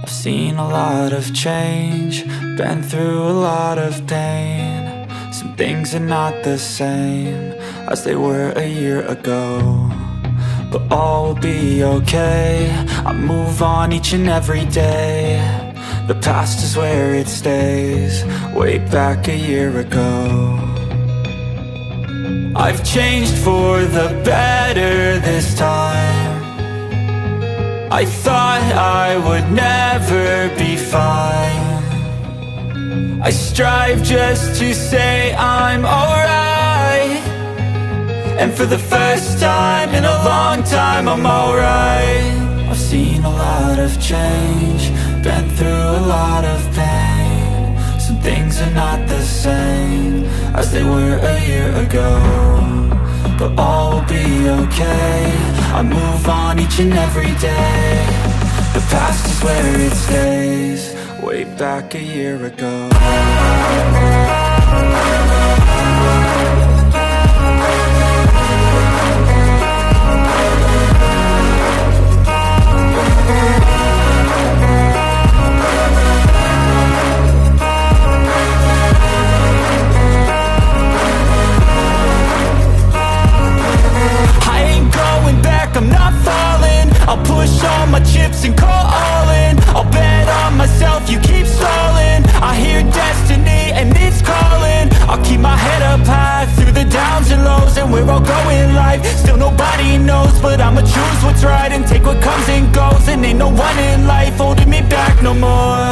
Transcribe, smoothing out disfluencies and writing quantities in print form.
I've seen a lot of change, been through a lot of pain. Some things are not the same as they were a year ago, but all will be okay. I move on each and every day. The past is where it stays, way back a year ago. I've changed for the better this time. I thought I would never be fine. I strive just to say I'm alright, and for the first time in a long time I'm alright. I've seen a lot of change, been through a lot of pain. Some things are not the same as they were a year ago, but all will be okay. I move on each and every day. The past is where it stays, way back a year ago. I'm not falling, I'll push all my chips and call all in. I'll bet on myself, you keep stalling. I hear destiny and it's calling. I'll keep my head up high through the downs and lows, and where I'll go in life, still nobody knows. But I'ma choose what's right and take what comes and goes, and ain't no one in life holding me back no more.